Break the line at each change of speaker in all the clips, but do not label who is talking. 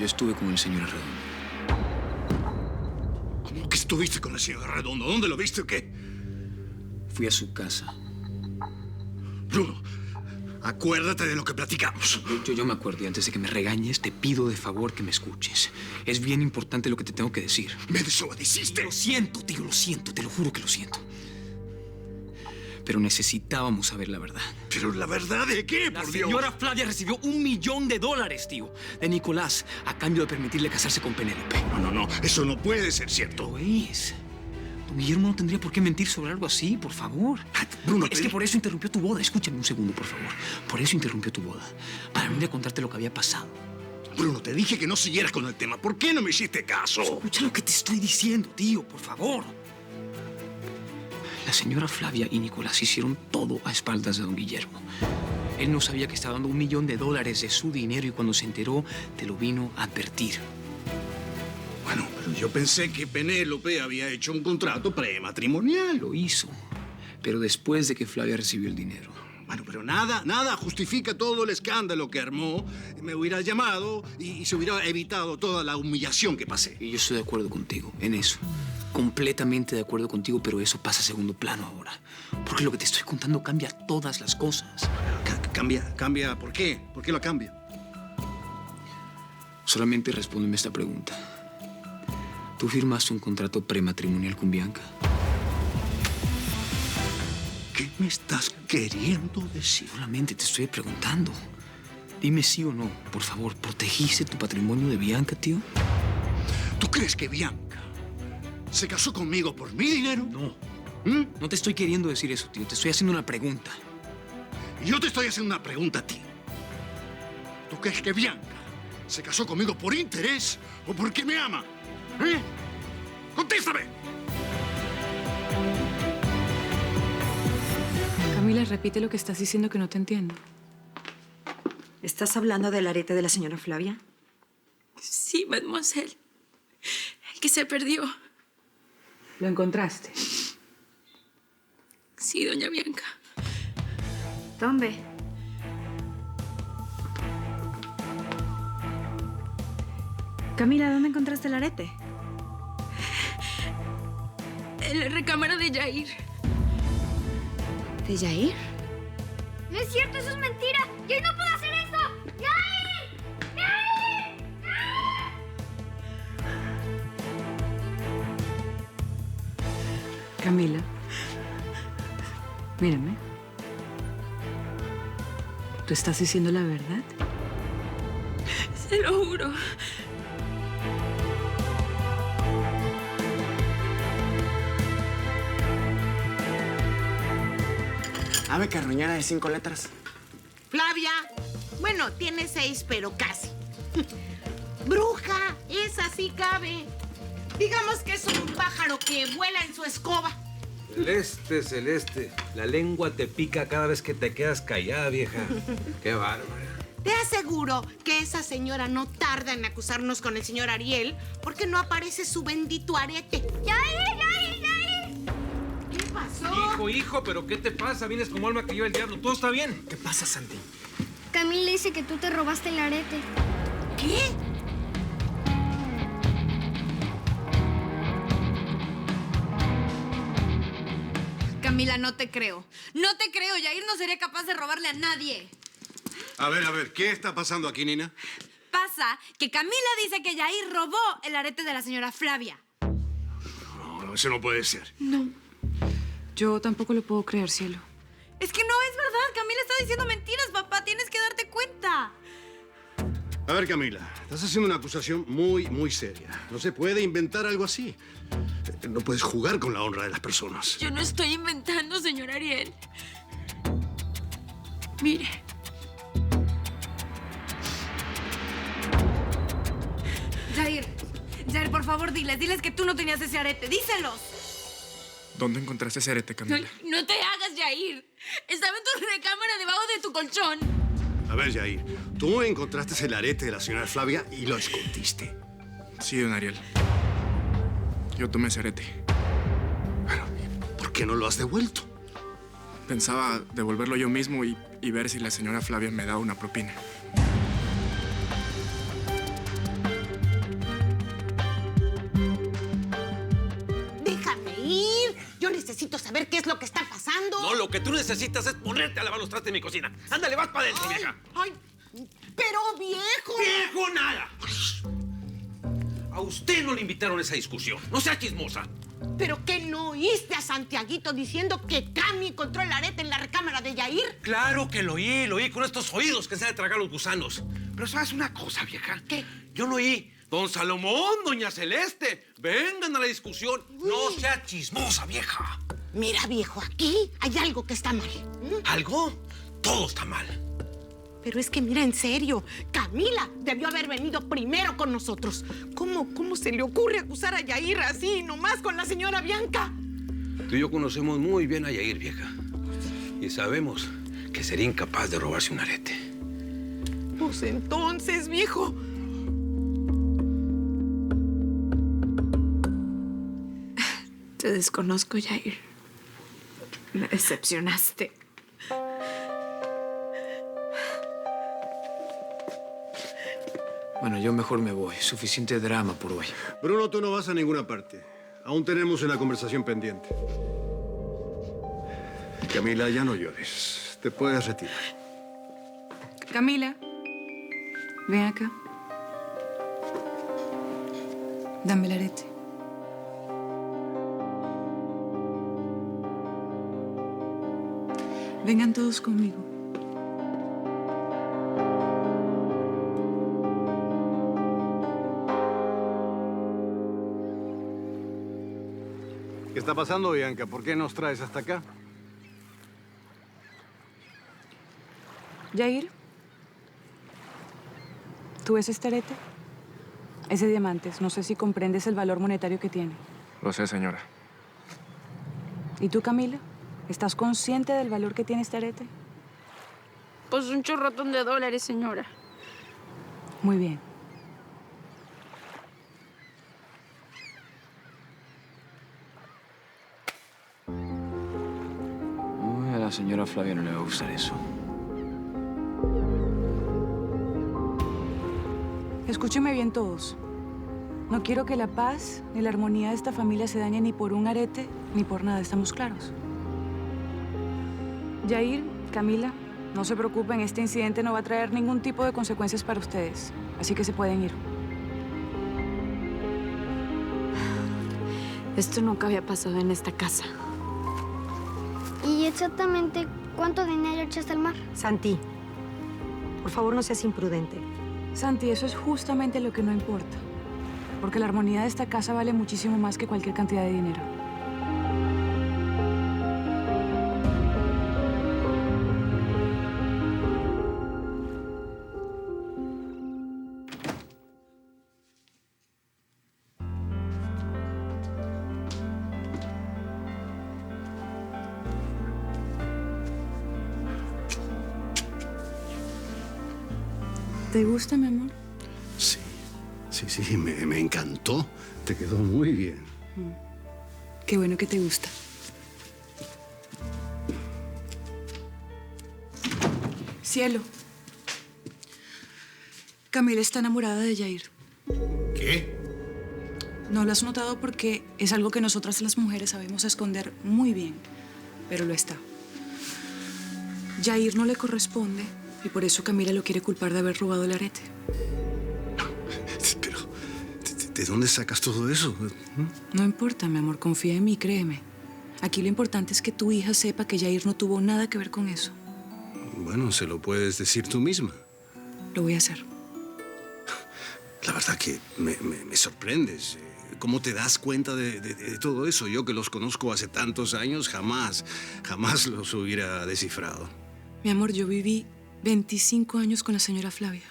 yo estuve con el señor Arredondo.
¿Cómo que estuviste con el señor Arredondo? ¿Dónde lo viste o qué?
Fui a su casa.
Bruno, acuérdate de lo que platicamos.
Yo me acuerdo y antes de que me regañes, te pido de favor que me escuches. Es bien importante lo que te tengo que decir.
¿Me desobedeciste?
Lo siento, tío, lo siento. Te lo juro que lo siento. Pero necesitábamos saber la verdad.
¿Pero la verdad de qué, por Dios?
La señora Flavia recibió $1 millón, tío, de Nicolás, a cambio de permitirle casarse con Penélope.
No. Eso no puede ser cierto.
Lo es. Don Guillermo no tendría por qué mentir sobre algo así, por favor.
Bruno,
es que por eso interrumpió tu boda. Escúchame un segundo, por favor. Por eso interrumpió tu boda. Para venir a contarte lo que había pasado.
Bruno, te dije que no siguieras con el tema. ¿Por qué no me hiciste caso?
Escucha lo que te estoy diciendo, tío, por favor. La señora Flavia y Nicolás hicieron todo a espaldas de don Guillermo. Él no sabía que estaba dando $1 millón de su dinero y cuando se enteró, te lo vino a advertir.
Bueno, pero yo pensé que Penélope había hecho un contrato prematrimonial.
Lo hizo, pero después de que Flavia recibió el dinero.
Bueno, pero nada justifica todo el escándalo que armó. Me hubiera llamado y se hubiera evitado toda la humillación que pasé.
Y yo estoy de acuerdo contigo en eso. Completamente de acuerdo contigo, pero eso pasa a segundo plano ahora. Porque lo que te estoy contando cambia todas las cosas.
¿Cambia? ¿Por qué? ¿Por qué lo cambia?
Solamente respóndeme esta pregunta. ¿Tú firmaste un contrato prematrimonial con Bianca?
¿Qué me estás queriendo decir?
Solamente te estoy preguntando. Dime sí o no. Por favor, ¿protegiste tu patrimonio de Bianca, tío?
¿Tú crees que Bianca se casó conmigo por mi dinero?
No. No te estoy queriendo decir eso, tío. Te estoy haciendo una pregunta.
Y yo te estoy haciendo una pregunta a ti. ¿Tú crees que Bianca se casó conmigo por interés o porque me ama? ¿Eh? ¡Contéstame!
Camila, repite lo que estás diciendo que no te entiendo.
¿Estás hablando del arete de la señora Flavia?
Sí, mademoiselle. El que se perdió.
¿Lo encontraste?
Sí, doña Bianca.
¿Dónde? Camila, ¿dónde encontraste el arete?
En la recámara de Yair.
¿De Yair?
No es cierto, eso es mentira. ¡Yair no puede hacer eso! ¡Yair! ¡Yair!
Camila, mírame. ¿Tú estás diciendo la verdad?
Se lo juro.
Ave carroñera de 5 letras.
Flavia. Bueno, tiene 6, pero casi. Bruja, esa sí cabe. Digamos que es un pájaro que vuela en su escoba.
Celeste, Celeste, la lengua te pica cada vez que te quedas callada, vieja. Qué bárbara.
Te aseguro que esa señora no tarda en acusarnos con el señor Ariel porque no aparece su bendito arete.
¡Yair!
¿Qué pasó?
Hijo, ¿pero qué te pasa? Vienes como alma que lleva el diablo. ¿Todo está bien?
¿Qué pasa, Santi?
Camila dice que tú te robaste el arete.
¿Qué?
Camila, no te creo. No te creo. Yair no sería capaz de robarle a nadie.
A ver, ¿qué está pasando aquí, Nina?
Pasa que Camila dice que Yair robó el arete de la señora Flavia.
No, eso no puede ser.
No. Yo tampoco lo puedo creer, cielo.
Es que no es verdad. Camila está diciendo mentiras, papá. Tienes que darte cuenta.
A ver, Camila, estás haciendo una acusación muy seria. No se puede inventar algo así. No puedes jugar con la honra de las personas.
Yo no estoy inventando, señor Ariel. Mire.
Yair, por favor, diles que tú no tenías ese arete. ¡Díselos!
¿Dónde encontraste ese arete, Camila?
No te hagas, Yair. Estaba en tu recámara debajo de tu colchón.
A ver, Yair, tú encontraste el arete de la señora Flavia y lo escondiste.
Sí, don Ariel. Yo tomé ese arete.
Bueno, ¿por qué no lo has devuelto?
Pensaba devolverlo yo mismo y ver si la señora Flavia me daba una propina.
Yo necesito saber qué es lo que está pasando.
No, lo que tú necesitas es ponerte a lavar los trastes de mi cocina. Ándale, vas para adentro, vieja.
Ay, pero viejo.
¡Viejo nada! A usted no le invitaron a esa discusión. No sea chismosa.
¿Pero qué no oíste a Santiaguito diciendo que Cami encontró el arete en la recámara de Yair?
Claro que lo oí con estos oídos que se ha de tragar los gusanos. Pero ¿sabes una cosa, vieja?
¿Qué?
Yo no oí. Don Salomón, doña Celeste, vengan a la discusión. No sea chismosa, vieja.
Mira, viejo, aquí hay algo que está mal.
¿Algo? Todo está mal.
Pero es que mira, en serio, Camila debió haber venido primero con nosotros. ¿Cómo se le ocurre acusar a Yair así, nomás con la señora Bianca?
Tú y yo conocemos muy bien a Yair, vieja. Y sabemos que sería incapaz de robarse un arete.
Pues entonces, viejo.
Te desconozco, Yair. Me decepcionaste.
Bueno, yo mejor me voy. Suficiente drama por hoy.
Bruno, tú no vas a ninguna parte. Aún tenemos una conversación pendiente. Camila, ya no llores. Te puedes retirar.
Camila, ven acá. Dame el arete. Vengan todos conmigo.
¿Qué está pasando, Bianca? ¿Por qué nos traes hasta acá?
Yair, ¿tú ves este arete? Es de diamantes. No sé si comprendes el valor monetario que tiene.
Lo sé, señora.
¿Y tú, Camila? ¿Estás consciente del valor que tiene este arete?
Pues un chorrotón de dólares, señora.
Muy bien.
Uy, a la señora Flavia no le va a gustar eso.
Escúchenme bien todos. No quiero que la paz ni la armonía de esta familia se dañe ni por un arete ni por nada. ¿Estamos claros? Yair, Camila, no se preocupen. Este incidente no va a traer ningún tipo de consecuencias para ustedes. Así que se pueden ir.
Esto nunca había pasado en esta casa.
¿Y exactamente cuánto dinero echaste al mar?
Santi, por favor no seas imprudente.
Santi, eso es justamente lo que no importa. Porque la armonía de esta casa vale muchísimo más que cualquier cantidad de dinero. ¿Te gusta, mi amor?
Sí, me encantó. Te quedó muy bien.
Qué bueno que te gusta. Cielo. Camila está enamorada de Yair.
¿Qué?
No lo has notado porque es algo que nosotras las mujeres sabemos esconder muy bien, pero lo está. Yair no le corresponde y por eso Camila lo quiere culpar de haber robado el arete.
Pero, ¿de dónde sacas todo eso?
No importa, mi amor, confía en mí, créeme. Aquí lo importante es que tu hija sepa que Yair no tuvo nada que ver con eso.
Bueno, se lo puedes decir tú misma.
Lo voy a hacer.
La verdad que me sorprendes. ¿Cómo te das cuenta de todo eso? Yo que los conozco hace tantos años, jamás los hubiera descifrado.
Mi amor, yo viví 25 años con la señora Flavia.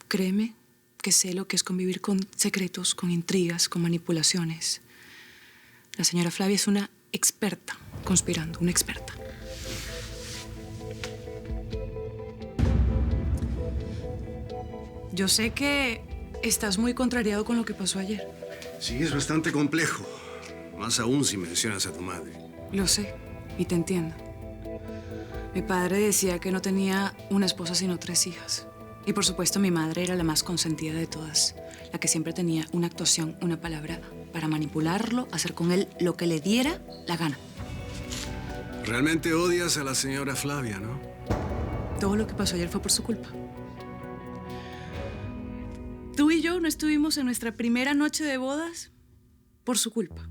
Créeme que sé lo que es convivir con secretos, con intrigas, con manipulaciones. La señora Flavia es una experta conspirando, una experta. Yo sé que estás muy contrariado con lo que pasó ayer.
Sí, es bastante complejo. Más aún si mencionas a tu madre.
Lo sé, y te entiendo. Mi padre decía que no tenía una esposa sino 3 hijas. Y por supuesto mi madre era la más consentida de todas. La que siempre tenía una actuación, una palabra para manipularlo, hacer con él lo que le diera la gana.
Realmente odias a la señora Flavia, ¿no?
Todo lo que pasó ayer fue por su culpa. Tú y yo no estuvimos en nuestra primera noche de bodas por su culpa.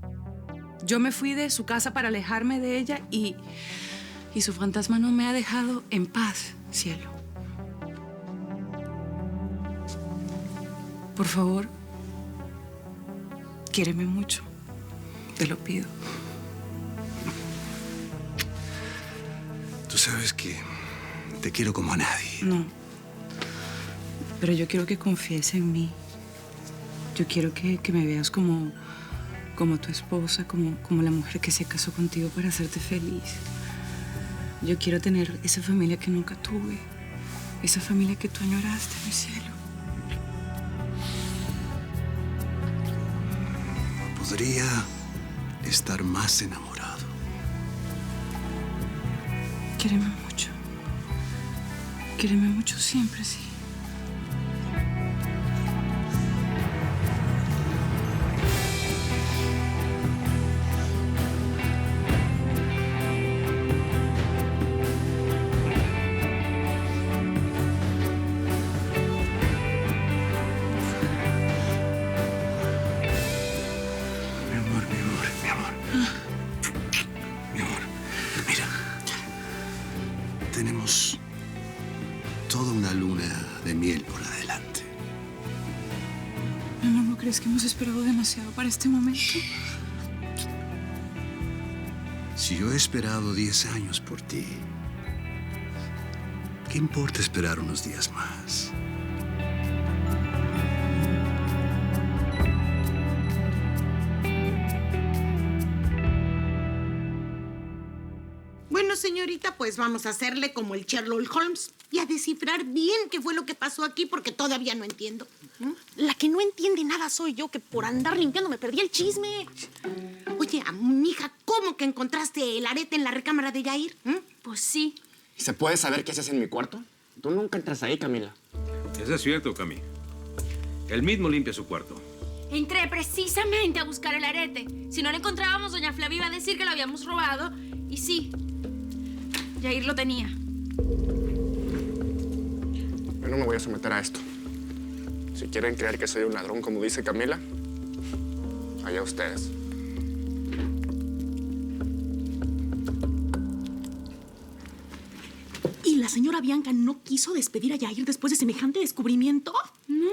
Yo me fui de su casa para alejarme de ella y su fantasma no me ha dejado en paz, cielo. Por favor, quiéreme mucho. Te lo pido.
Tú sabes que te quiero como a nadie.
No. Pero yo quiero que confíes en mí. Yo quiero que me veas como tu esposa, como la mujer que se casó contigo para hacerte feliz. Yo quiero tener esa familia que nunca tuve. Esa familia que tú añoraste, mi cielo.
Podría estar más enamorado.
Quiéreme mucho. Quiéreme mucho siempre, sí.
Tenemos toda una luna de miel por adelante.
Mi amor, ¿no crees que hemos esperado demasiado para este momento?
Si yo he esperado 10 años por ti, ¿qué importa esperar unos días más?
Bueno, señorita, pues vamos a hacerle como el Sherlock Holmes y a descifrar bien qué fue lo que pasó aquí porque todavía no entiendo. La que no entiende nada soy yo, que por andar limpiando me perdí el chisme. Oye, mija, ¿cómo que encontraste el arete en la recámara de Yair?
Pues sí. ¿Y se puede saber qué haces en mi cuarto? Tú nunca entras ahí, Camila.
Eso es cierto, Cami. Él mismo limpia su cuarto.
Entré precisamente a buscar el arete. Si no lo encontrábamos, doña Flavia iba a decir que lo habíamos robado. Y sí, Yair lo tenía.
Yo no me voy a someter a esto. Si quieren creer que soy un ladrón, como dice Camila, allá ustedes.
¿Y la señora Bianca no quiso despedir a Yair después de semejante descubrimiento?
No.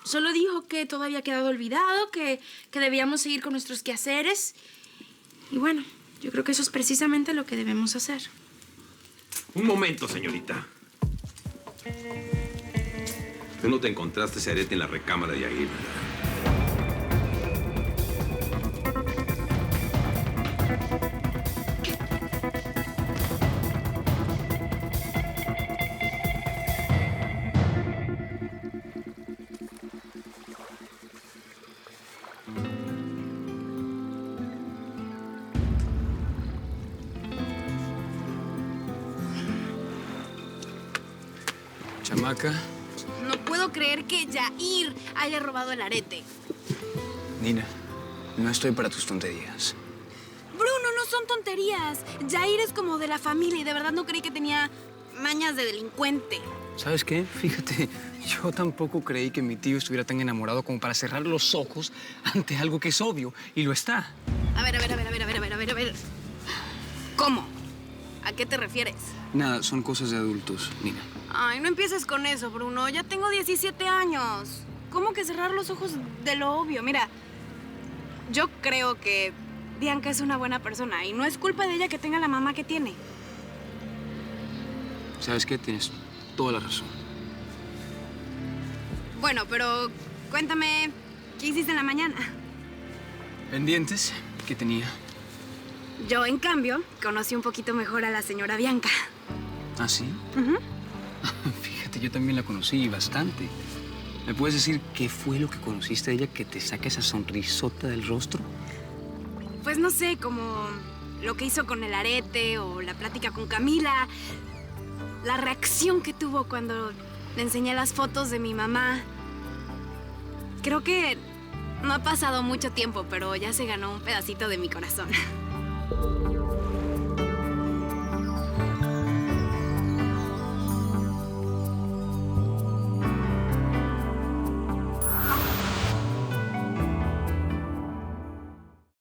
Solo dijo que todo había quedado olvidado, que debíamos seguir con nuestros quehaceres. Y bueno, yo creo que eso es precisamente lo que debemos hacer.
Un momento, señorita. Tú no te encontraste ese arete en la recámara de Yair, ¿verdad?
Chamaca.
No puedo creer que Yair haya robado el arete.
Nina, no estoy para tus tonterías.
Bruno, no son tonterías. Yair es como de la familia y de verdad no creí que tenía mañas de delincuente.
¿Sabes qué? Fíjate, yo tampoco creí que mi tío estuviera tan enamorado como para cerrar los ojos ante algo que es obvio, y lo está.
A ver. ¿Cómo? ¿A qué te refieres?
Nada, son cosas de adultos, Nina.
Ay, no empieces con eso, Bruno. Ya tengo 17 años. ¿Cómo que cerrar los ojos de lo obvio? Mira, yo creo que Bianca es una buena persona y no es culpa de ella que tenga la mamá que tiene.
¿Sabes qué? Tienes toda la razón.
Bueno, pero cuéntame, ¿qué hiciste en la mañana?
¿Pendientes? ¿Qué tenía?
Yo, en cambio, conocí un poquito mejor a la señora Bianca.
¿Ah, sí?
Ujú.
Fíjate, yo también la conocí bastante. ¿Me puedes decir qué fue lo que conociste de ella que te saca esa sonrisota del rostro?
Pues no sé, como lo que hizo con el arete o la plática con Camila. La reacción que tuvo cuando le enseñé las fotos de mi mamá. Creo que no ha pasado mucho tiempo, pero ya se ganó un pedacito de mi corazón.